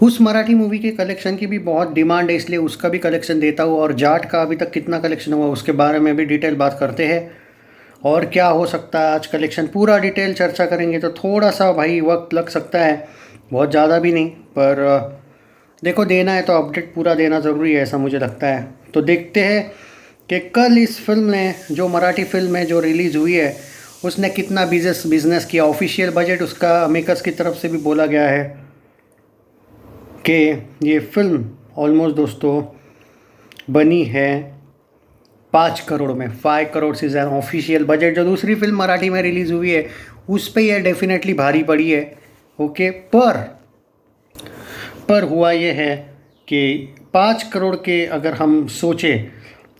उस मराठी मूवी के कलेक्शन की भी बहुत डिमांड है, इसलिए उसका भी कलेक्शन देता हूँ। और जाट का अभी तक कितना कलेक्शन हुआ उसके बारे में भी डिटेल बात करते हैं। और क्या हो सकता है आज कलेक्शन, पूरा डिटेल चर्चा करेंगे तो थोड़ा सा भाई वक्त लग सकता है, बहुत ज़्यादा भी नहीं। पर देखो, देना है तो अपडेट पूरा देना ज़रूरी है, ऐसा मुझे लगता है। तो देखते हैं कि कल इस फिल्म ने, जो मराठी फिल्म है जो रिलीज़ हुई है, उसने कितना बिजनेस किया। ऑफिशियल बजट उसका मेकर्स की तरफ से भी बोला गया है कि ये फिल्म ऑलमोस्ट दोस्तों बनी है 5 करोड़ में। 5 करोड़ से ज़्यादा ऑफिशियल बजट जो दूसरी फिल्म मराठी में रिलीज़ हुई है उस पे ये डेफिनेटली भारी पड़ी है। ओके, पर हुआ ये है कि 5 करोड़ के अगर हम सोचें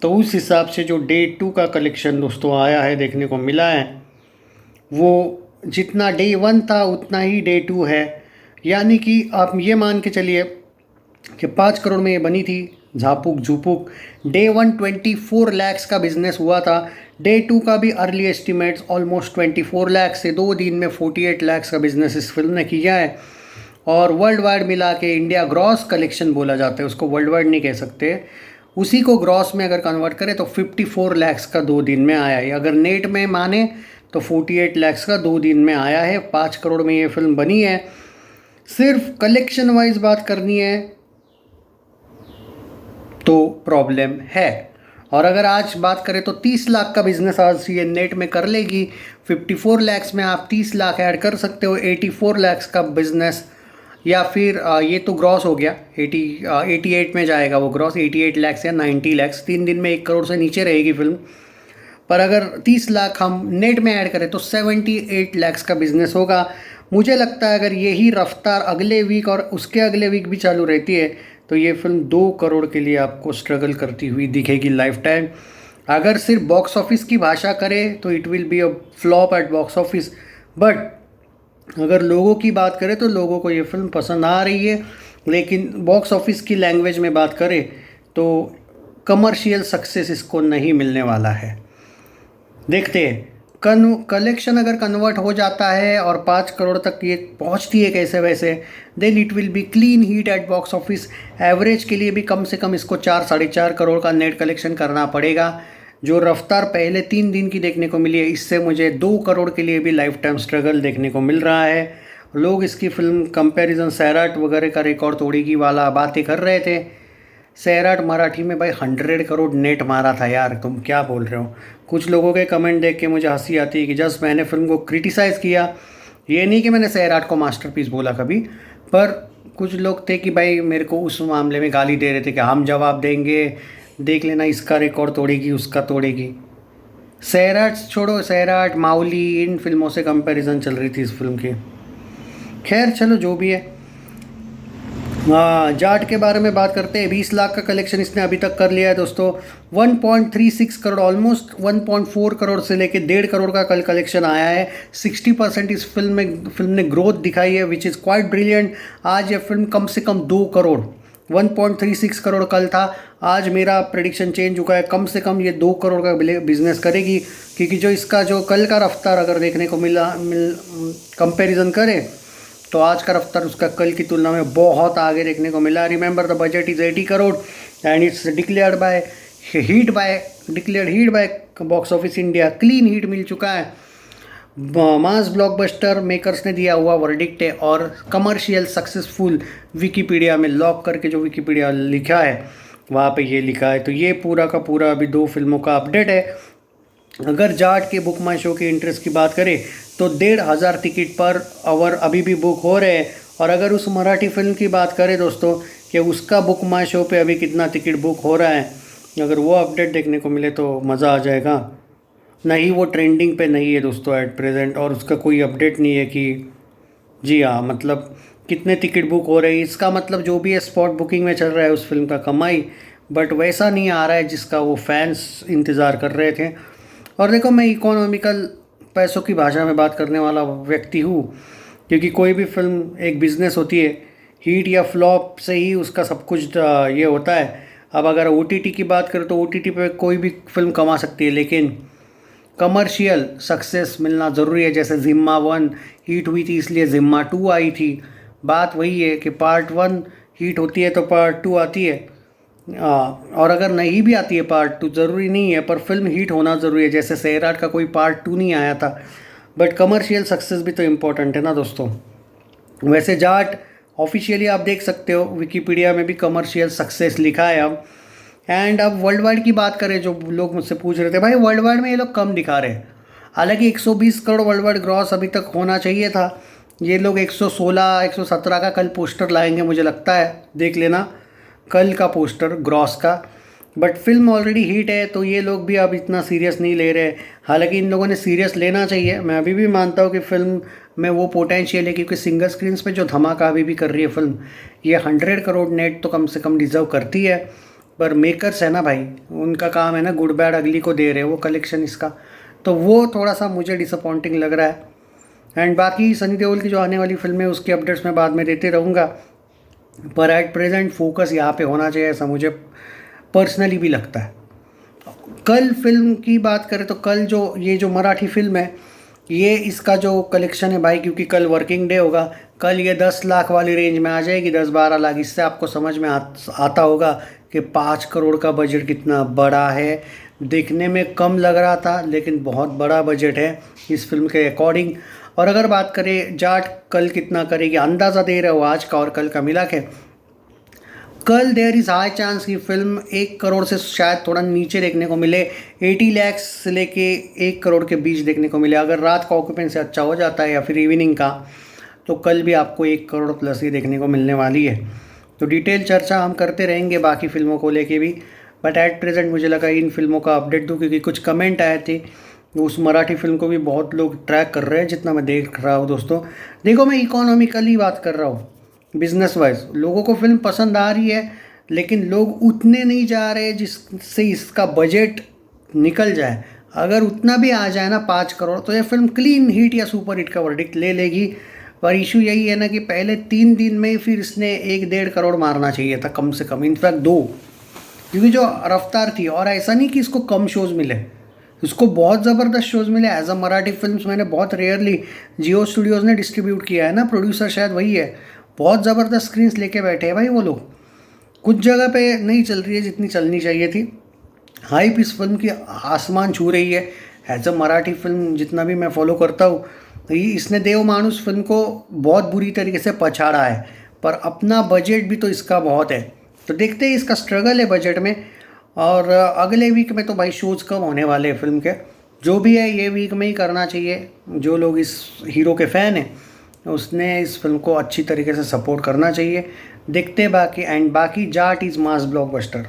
तो उस हिसाब से जो डे 2 का कलेक्शन दोस्तों आया है, देखने को मिला है, वो जितना डे 1 था उतना ही डे 2 है। यानी कि आप ये मान के चलिए कि 5 करोड़ में ये बनी थी झापुक झुपुक। डे 1 24 लाख का बिजनेस हुआ था। डे 2 का भी अर्ली एस्टिमेट्स ऑलमोस्ट 24 लाख से 2 दिन में 48 लाख का बिजनेस इस फिल्म ने किया है। और वर्ल्ड वाइड मिला के इंडिया ग्रॉस कलेक्शन बोला जाता है उसको, वर्ल्ड वाइड नहीं कह सकते। उसी को ग्रॉस में अगर कन्वर्ट करें तो 54 लाख का 2 दिन में आया है। अगर नेट में माने तो 48 लाख का 2 दिन में आया है। 5 करोड़ में ये फिल्म बनी है। सिर्फ कलेक्शन वाइज बात करनी है तो प्रॉब्लम है। और अगर आज बात करें तो 30 लाख का बिजनेस आज ये नेट में कर लेगी। 54 लाख में आप 30 लाख ऐड कर सकते हो, 84 लाख का बिजनेस। या फिर ये तो ग्रॉस हो गया, 88 में जाएगा वो ग्रॉस, 88 लाख या 90 लाख। 3 दिन में 1 करोड़ से नीचे रहेगी फिल्म। पर अगर 30 लाख हम नेट में ऐड करें तो 78 लाख का बिजनेस होगा। मुझे लगता है अगर यही रफ्तार अगले वीक और उसके अगले वीक भी चालू रहती है तो ये फिल्म 2 करोड़ के लिए आपको स्ट्रगल करती हुई दिखेगी लाइफ टाइम। अगर सिर्फ बॉक्स ऑफिस की भाषा करें तो it will be a flop at box office. But अगर लोगों की बात करें तो लोगों को ये फिल्म पसंद आ रही है। लेकिन बॉक्स ऑफिस की लैंग्वेज में बात करें तो कमर्शियल सक्सेस इसको नहीं मिलने वाला है। देखते हैं कलेक्शन अगर कन्वर्ट हो जाता है और 5 करोड़ तक ये पहुंचती है कैसे वैसे, then it will be clean hit at box office. Average के लिए भी कम से कम इसको 4-4.5 करोड़ का नेट कलेक्शन करना पड़ेगा। जो रफ्तार पहले 3 दिन की देखने को मिली है, इससे मुझे 2 करोड़ के लिए भी लाइफ टाइम स्ट्रगल देखने को मिल रहा है। लोग इसकी फिल्म कंपैरिजन सैराट वगैरह का रिकॉर्ड तोड़ेगी वाला बातें कर रहे थे। सैराट मराठी में भाई 100 करोड़ नेट मारा था यार, तुम क्या बोल रहे हो। कुछ लोगों के कमेंट देख के मुझे हंसी आती है कि जस्ट मैंने फिल्म को क्रिटिसाइज़ किया, ये नहीं कि मैंने सैराट को मास्टरपीस बोला कभी। पर कुछ लोग थे कि भाई मेरे को उस मामले में गाली दे रहे थे कि हम जवाब देंगे, देख लेना इसका रिकॉर्ड तोड़ेगी उसका तोड़ेगी। सैराट छोड़ो, सैराट माउली इन फिल्मों से कंपैरिजन चल रही थी इस फिल्म की। खैर चलो जो भी है। हाँ, जाट के बारे में बात करते हैं। 20 लाख का कलेक्शन इसने अभी तक कर लिया है दोस्तों। 1.36 करोड़, ऑलमोस्ट 1.4 करोड़ से लेके 1.5 करोड़ का कल कलेक्शन आया है। 60% इस फिल्म ने ग्रोथ दिखाई है, विच इज़ क्वाइट ब्रिलियंट। आज ये फिल्म कम से कम 2 करोड़, 1.36 करोड़ कल था, आज मेरा प्रेडिक्शन चेंज हुआ है, कम से कम ये 2 करोड़ का बिजनेस करेगी। क्योंकि जो इसका जो कल का रफ्तार अगर देखने को कंपेरिजन करें तो आज का रफ्तार उसका कल की तुलना में बहुत आगे देखने को मिला। Remember the budget is 80 crore and it's declared by Box Office India. Clean hit मिल चुका है, मास ब्लॉकबस्टर मेकर्स ने दिया हुआ वर्डिक्ट है। और कमर्शियल सक्सेसफुल विकीपीडिया में लॉक करके जो विकीपीडिया लिखा है वहाँ पे ये लिखा है। तो ये पूरा का पूरा अभी 2 फिल्मों का अपडेट है। अगर जाट के बुक माई शो के इंटरेस्ट की बात करें तो 1,500 टिकट पर आवर अभी भी बुक हो रहे हैं। और अगर उस मराठी फिल्म की बात करें दोस्तों कि उसका बुक माई शो पे अभी कितना टिकट बुक हो रहा है, अगर वो अपडेट देखने को मिले तो मज़ा आ जाएगा। नहीं, वो ट्रेंडिंग पे नहीं है दोस्तों एट प्रेजेंट, और उसका कोई अपडेट नहीं है कि जी हाँ मतलब कितने टिकट बुक हो रहे हैं। इसका मतलब जो भी है स्पॉट बुकिंग में चल रहा है उस फिल्म का कमाई, बट वैसा नहीं आ रहा है जिसका वो फैंस इंतज़ार कर रहे थे। और देखो, मैं इकोनॉमिकल पैसों की भाषा में बात करने वाला व्यक्ति हूँ, क्योंकि कोई भी फिल्म एक बिज़नेस होती है, हिट या फ्लॉप से ही उसका सब कुछ ये होता है। अब अगर OTT की बात करें तो OTT पे कोई भी फिल्म कमा सकती है, लेकिन कमर्शियल सक्सेस मिलना ज़रूरी है। जैसे ज़िम्मा 1 हिट हुई थी इसलिए ज़िम्मा 2 आई थी। बात वही है कि पार्ट 1 हिट होती है तो पार्ट 2 आती है। और अगर नहीं भी आती है पार्ट 2, ज़रूरी नहीं है, पर फिल्म हिट होना ज़रूरी है। जैसे सैराट का कोई पार्ट 2 नहीं आया था, बट कमर्शियल सक्सेस भी तो इम्पोर्टेंट है ना दोस्तों। वैसे जाट ऑफिशियली आप देख सकते हो, विकीपीडिया में भी कमर्शियल सक्सेस लिखा है अब। एंड अब वर्ल्ड वाइड की बात करें, जो लोग मुझसे पूछ रहे थे भाई वर्ल्ड वाइड में ये लोग कम दिखा रहे हैं। हालांकि 120 करोड़ वर्ल्ड वाइड ग्रॉस अभी तक होना चाहिए था। ये लोग 116 117 का कल पोस्टर लाएंगे मुझे लगता है, देख लेना कल का पोस्टर ग्रॉस का। बट फिल्म ऑलरेडी हिट है तो ये लोग भी अब इतना सीरियस नहीं ले रहे। हालांकि इन लोगों ने सीरियस लेना चाहिए। मैं अभी भी मानता हूँ कि फ़िल्म में वो पोटेंशियल है, क्योंकि सिंगल स्क्रीन्स पे जो धमाका अभी भी कर रही है फिल्म, ये 100 करोड़ नेट तो कम से कम डिज़र्व करती है। पर मेकर्स है ना भाई, उनका काम है ना गुड बैड अगली को दे रहे हैं वो कलेक्शन इसका, तो वो थोड़ा सा मुझे डिसअपॉइंटिंग लग रहा है। एंड बाकी सनी देओल की जो आने वाली फिल्म है उसकी अपडेट्स मैं बाद में देते रहूँगा, पर एट प्रेजेंट फोकस यहाँ पे होना चाहिए, ऐसा मुझे पर्सनली भी लगता है। कल फिल्म की बात करें तो कल जो ये जो मराठी फिल्म है, ये इसका जो कलेक्शन है भाई, क्योंकि कल वर्किंग डे होगा, कल ये 10 लाख वाली रेंज में आ जाएगी, 10-12 लाख। इससे आपको समझ में आता होगा कि 5 करोड़ का बजट कितना बड़ा है। देखने में कम लग रहा था लेकिन बहुत बड़ा बजट है इस फिल्म के अकॉर्डिंग। और अगर बात करें जाट कल कितना करेगी, अंदाज़ा दे रहे हो आज का और कल का मिला के, कल देयर इज़ हाई चांस की फिल्म 1 करोड़ से शायद थोड़ा नीचे देखने को मिले, 80 लैक्स से लेके 1 करोड़ के बीच देखने को मिले। अगर रात का ऑक्यूपेंसी अच्छा हो जाता है या फिर इवनिंग का, तो कल भी आपको 1 करोड़ प्लस ही देखने को मिलने वाली है। तो डिटेल चर्चा हम करते रहेंगे बाकी फिल्मों को लेके भी, बट एट प्रेजेंट मुझे लगा इन फिल्मों का अपडेट दूँ, क्योंकि कुछ कमेंट आए थे। उस मराठी फिल्म को भी बहुत लोग ट्रैक कर रहे हैं जितना मैं देख रहा हूँ दोस्तों। देखो मैं इकोनॉमिकली बात कर रहा हूँ, बिजनेस वाइज लोगों को फिल्म पसंद आ रही है, लेकिन लोग उतने नहीं जा रहे जिससे इसका बजट निकल जाए। अगर उतना भी आ जाए ना 5 करोड़, तो ये फिल्म क्लीन हिट या सुपर हिट का वर्डिक्ट ले लेगी। पर इशू यही है ना कि पहले 3 दिन में ही फिर इसने 1-1.5 करोड़ मारना चाहिए था कम से कम, इनफैक्ट 2, क्योंकि जो रफ्तार थी। और ऐसा नहीं कि इसको कम शोज़ मिले, इसको बहुत ज़बरदस्त शोज़ मिले। एज अ मराठी फिल्म्स मैंने बहुत रेयरली, जियो स्टूडियोज़ ने डिस्ट्रीब्यूट किया है ना, प्रोड्यूसर शायद वही है, बहुत ज़बरदस्त स्क्रीन्स लेके बैठे हैं भाई वो लोग। कुछ जगह पे नहीं चल रही है जितनी चलनी चाहिए थी। हाइप इस फिल्म की आसमान छू रही है। एज अ मराठी फिल्म जितना भी मैं फॉलो करता हूँ, तो ये इसने देव मानुस फिल्म को बहुत बुरी तरीके से पछाड़ा है, पर अपना बजट भी तो इसका बहुत है। तो देखते हैं, इसका स्ट्रगल है बजट में। और अगले वीक में तो भाई शोज़ कम होने वाले हैं फिल्म के, जो भी है ये वीक में ही करना चाहिए। जो लोग इस हीरो के फ़ैन हैं उसने इस फिल्म को अच्छी तरीके से सपोर्ट करना चाहिए। देखते बाकी, एंड बाकी जाट इज़ मास ब्लॉकबस्टर।